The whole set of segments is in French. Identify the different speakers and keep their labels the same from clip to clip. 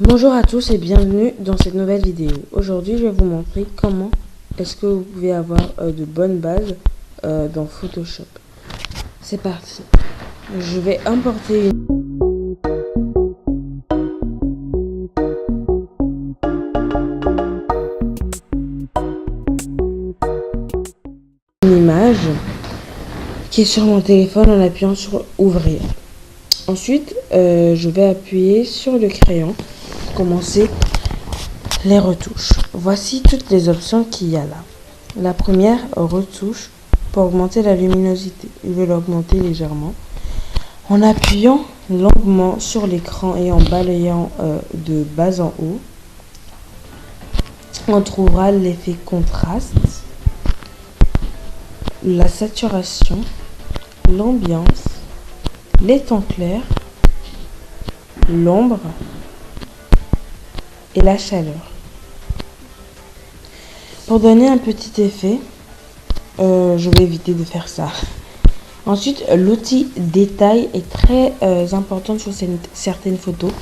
Speaker 1: Bonjour à tous et bienvenue dans cette nouvelle vidéo. Aujourd'hui, je vais vous montrer comment est-ce que vous pouvez avoir de bonnes bases dans Photoshop. C'est parti. Je vais importer une image qui est sur mon téléphone en appuyant sur Ouvrir. Ensuite, je vais appuyer sur le crayon pour commencer les retouches. Voici toutes les options qu'il y a là. La première, retouche pour augmenter la luminosité. Je vais l'augmenter légèrement. En appuyant longuement sur l'écran et en balayant de bas en haut, on trouvera l'effet contraste, la saturation, l'ambiance, les tons clairs, l'ombre et la chaleur. Pour donner un petit effet, je vais éviter de faire ça. Ensuite, l'outil détail est très important sur certaines photos.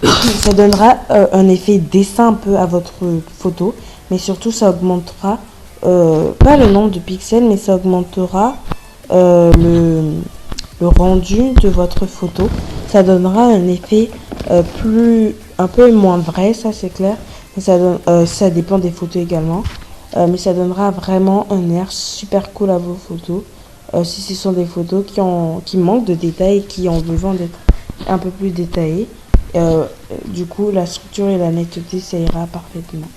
Speaker 1: Ça donnera un effet dessin un peu à votre photo, mais surtout ça augmentera pas le nombre de pixels, mais ça augmentera le rendu de votre photo. Ça donnera un effet un peu moins vrai, ça c'est clair. Mais ça dépend des photos également. Mais ça donnera vraiment un air super cool à vos photos. Si ce sont des photos qui manquent de détails et qui ont besoin d'être un peu plus détaillées. Du coup, la structure et la netteté, ça ira parfaitement.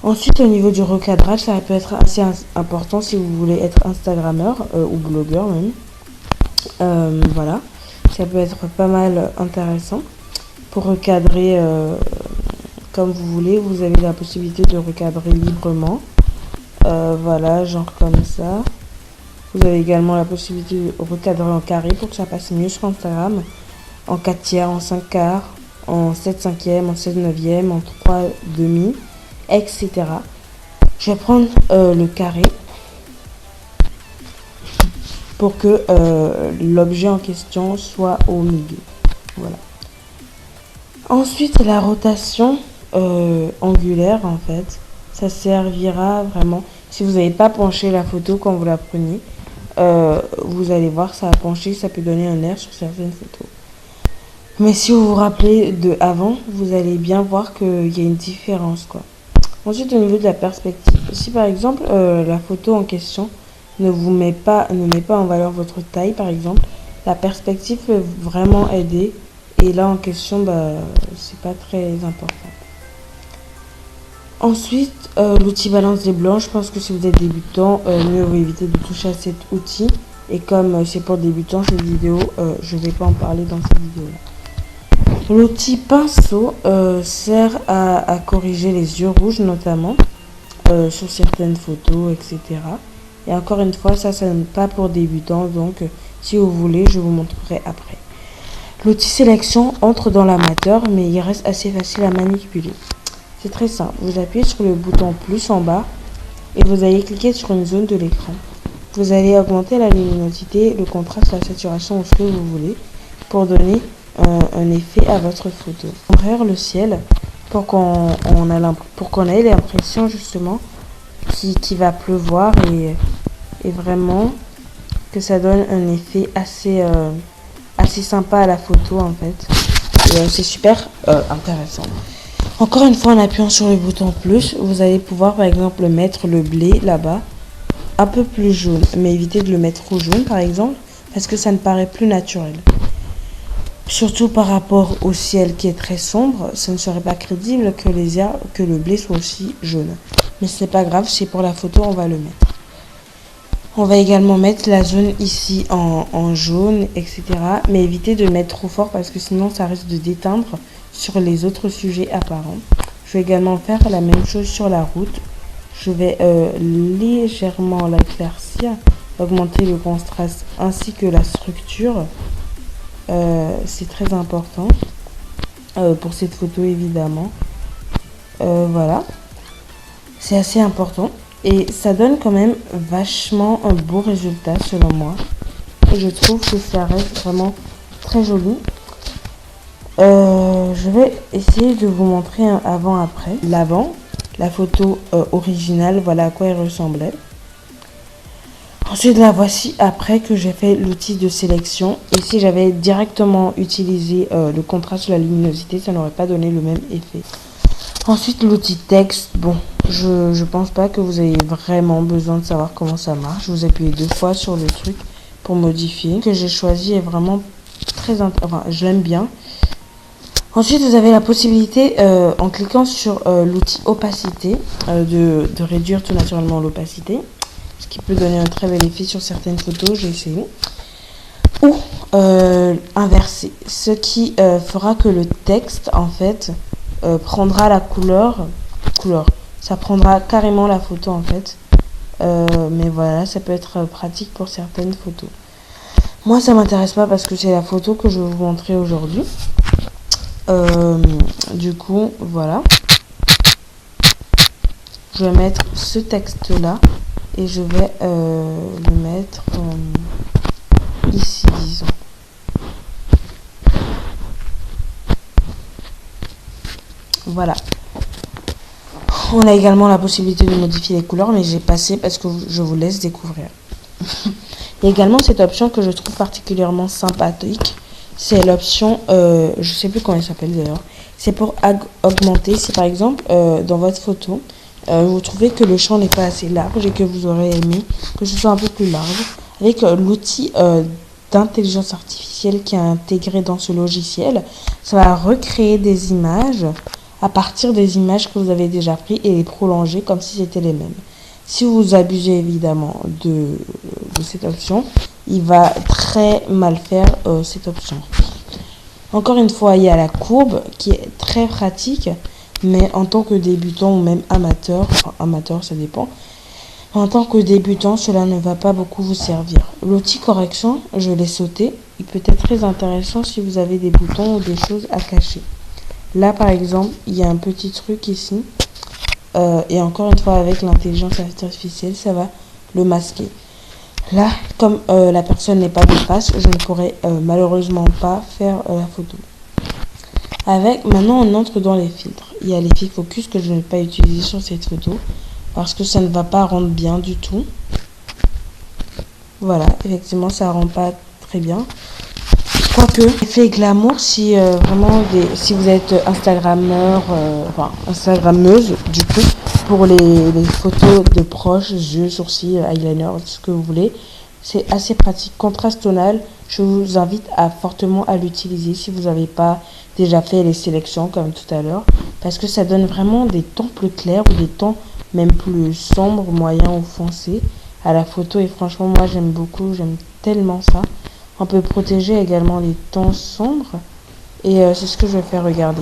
Speaker 1: Ensuite, au niveau du recadrage, ça peut être assez important si vous voulez être Instagrammeur ou blogueur même. Voilà, ça peut être pas mal intéressant pour recadrer comme vous voulez. Vous avez la possibilité de recadrer librement, voilà, genre comme ça. Vous avez également la possibilité de recadrer en carré pour que ça passe mieux sur Instagram, en 4 tiers, en 5 quarts, en 7 cinquièmes, en 7 neuvièmes, en 3 demi, etc. Je vais prendre le carré pour que l'objet en question soit au milieu. Voilà. Ensuite, la rotation angulaire, en fait, ça servira vraiment. Si vous n'avez pas penché la photo quand vous la prenez, vous allez voir, ça a penché, ça peut donner un air sur certaines photos. Mais si vous vous rappelez de avant, vous allez bien voir qu'il y a une différence, quoi. Ensuite, au niveau de la perspective, si par exemple la photo en question ne met pas en valeur votre taille, par exemple, la perspective peut vraiment aider. Et là en question, c'est pas très important. Ensuite, l'outil balance des blancs. Je pense que si vous êtes débutant, mieux vaut éviter de toucher à cet outil. Et comme c'est pour débutants cette vidéo, je vais pas en parler dans cette vidéo là. L'outil pinceau sert à corriger les yeux rouges notamment sur certaines photos, etc. Et encore une fois, ça n'est pas pour débutants, donc si vous voulez, je vous montrerai après. L'outil sélection entre dans l'amateur, mais il reste assez facile à manipuler. C'est très simple. Vous appuyez sur le bouton plus en bas et vous allez cliquer sur une zone de l'écran. Vous allez augmenter la luminosité, le contraste, la saturation ou ce que vous voulez pour donner un effet à votre photo. Ouvrir le ciel pour qu'on ait l'impression justement qu'il va pleuvoir et vraiment que ça donne un effet assez sympa à la photo en fait. Et c'est super intéressant. Encore une fois, en appuyant sur le bouton plus, vous allez pouvoir par exemple mettre le blé là-bas un peu plus jaune, mais évitez de le mettre au jaune par exemple parce que ça ne paraît plus naturel. Surtout par rapport au ciel qui est très sombre, ce ne serait pas crédible que le blé soit aussi jaune. Mais ce n'est pas grave, c'est pour la photo, on va le mettre. On va également mettre la zone ici en jaune, etc. Mais évitez de mettre trop fort parce que sinon ça risque de déteindre sur les autres sujets apparents. Je vais également faire la même chose sur la route. Je vais légèrement l'éclaircir, augmenter le contraste ainsi que la structure. C'est très important pour cette photo évidemment. Voilà, c'est assez important. Et ça donne quand même vachement un beau résultat selon moi. Et je trouve que ça reste vraiment très joli. je vais essayer de vous montrer un avant-après. L'avant, la photo originale, voilà à quoi elle ressemblait. Ensuite, la voici après que j'ai fait l'outil de sélection. Et si j'avais directement utilisé le contraste ou la luminosité, ça n'aurait pas donné le même effet. Ensuite, l'outil texte. Bon, je pense pas que vous ayez vraiment besoin de savoir comment ça marche. Vous appuyez 2 fois sur le truc pour modifier. Ce que j'ai choisi est vraiment très... Enfin, je l'aime bien. Ensuite, vous avez la possibilité, en cliquant sur l'outil opacité, de réduire tout naturellement l'opacité. Ce qui peut donner un très bel effet sur certaines photos, j'ai essayé. Ou inverser, ce qui fera que le texte, en fait, prendra la couleur. Ça prendra carrément la photo, en fait. Mais voilà, ça peut être pratique pour certaines photos. Moi, ça m'intéresse pas parce que c'est la photo que je vais vous montrer aujourd'hui. Du coup, voilà. Je vais mettre ce texte-là. Et je vais le mettre ici, disons. Voilà. On a également la possibilité de modifier les couleurs, mais j'ai passé parce que je vous laisse découvrir. Il y a également cette option que je trouve particulièrement sympathique. C'est l'option, je sais plus comment elle s'appelle d'ailleurs. C'est pour augmenter. Si par exemple, dans votre photo, vous trouvez que le champ n'est pas assez large et que vous aurez aimé que ce soit un peu plus large, avec l'outil d'intelligence artificielle qui est intégré dans ce logiciel, ça va recréer des images à partir des images que vous avez déjà prises et les prolonger comme si c'était les mêmes. Si vous abusez évidemment de cette option, il va très mal faire cette option. Encore une fois, il y a la courbe qui est très pratique. Mais en tant que débutant ou même amateur, enfin amateur ça dépend, en tant que débutant cela ne va pas beaucoup vous servir. L'outil correction, je l'ai sauté, il peut être très intéressant si vous avez des boutons ou des choses à cacher. Là par exemple, il y a un petit truc ici, et encore une fois avec l'intelligence artificielle, ça va le masquer. Là, comme la personne n'est pas de face, je ne pourrais malheureusement pas faire la photo. Maintenant on entre dans les filtres. Il y a l'effet focus que je ne vais pas utiliser sur cette photo parce que ça ne va pas rendre bien du tout. Voilà, effectivement ça rend pas très bien. Quoique, l'effet glamour, si si vous êtes Instagrammeur, Instagrammeuse du coup, pour les photos de proches, yeux, sourcils, eyeliner, ce que vous voulez, c'est assez pratique. Contraste tonal, je vous invite fortement à l'utiliser si vous n'avez pas déjà fait les sélections comme tout à l'heure, parce que ça donne vraiment des tons plus clairs ou des tons même plus sombres, moyens ou foncés à la photo. Et franchement, moi j'aime beaucoup, j'aime tellement ça. On peut protéger également les tons sombres et c'est ce que je vais faire. Regarder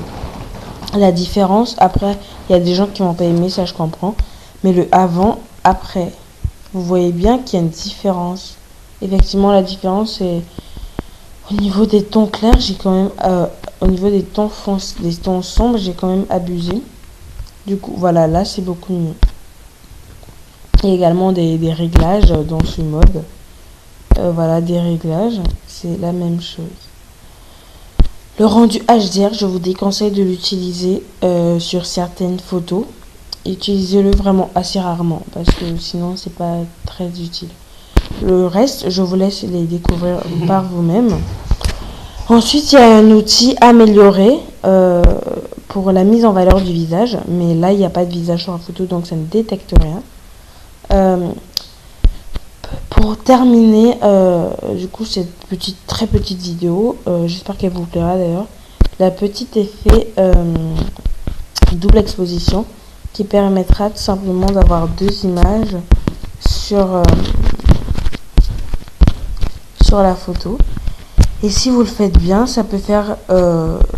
Speaker 1: la différence. Après, il y a des gens qui vont pas aimer, ça je comprends, mais le avant, après, vous voyez bien qu'il y a une différence. Effectivement, la différence est au niveau des tons clairs, j'ai quand même au niveau des tons sombres, j'ai quand même abusé. Du coup, voilà, là c'est beaucoup mieux. Il y a également des réglages dans ce mode. Voilà, des réglages, c'est la même chose. Le rendu HDR, je vous déconseille de l'utiliser sur certaines photos. Utilisez-le vraiment assez rarement parce que sinon c'est pas très utile. Le reste, je vous laisse les découvrir par vous-même. Ensuite, il y a un outil amélioré pour la mise en valeur du visage. Mais là, il n'y a pas de visage sur la photo, donc ça ne détecte rien. Pour terminer, du coup, cette très petite vidéo, j'espère qu'elle vous plaira d'ailleurs. La petite effet double exposition qui permettra tout simplement d'avoir 2 images sur la photo. Et si vous le faites bien, ça peut faire,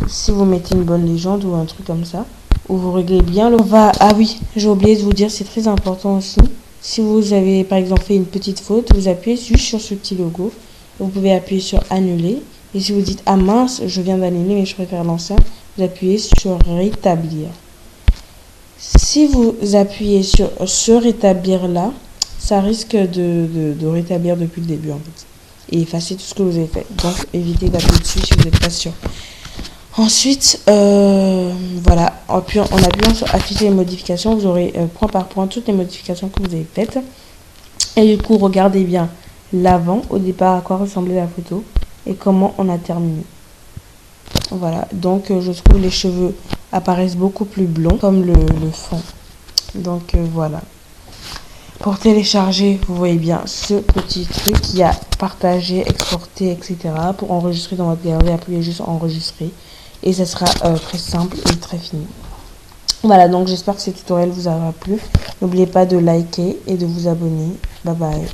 Speaker 1: si vous mettez une bonne légende ou un truc comme ça, ou vous réglez bien le... Ah oui, j'ai oublié de vous dire, c'est très important aussi. Si vous avez par exemple fait une petite faute, vous appuyez juste sur ce petit logo. Vous pouvez appuyer sur annuler. Et si vous dites ah mince, je viens d'annuler mais je préfère l'ancien, vous appuyez sur rétablir. Si vous appuyez sur ce rétablir là, ça risque de rétablir depuis le début en fait. Et effacer tout ce que vous avez fait. Donc évitez d'appuyer dessus si vous n'êtes pas sûr. Ensuite, voilà, on appuie sur afficher les modifications. Vous aurez point par point toutes les modifications que vous avez faites. Et du coup, regardez bien l'avant, au départ, à quoi ressemblait la photo et comment on a terminé. Voilà, donc je trouve les cheveux apparaissent beaucoup plus blonds comme le fond. Donc voilà. Pour télécharger, vous voyez bien ce petit truc qui a partagé, exporté, etc. Pour enregistrer dans votre galerie, appuyez juste enregistrer. Et ça sera très simple et très fini. Voilà, donc j'espère que ce tutoriel vous aura plu. N'oubliez pas de liker et de vous abonner. Bye bye.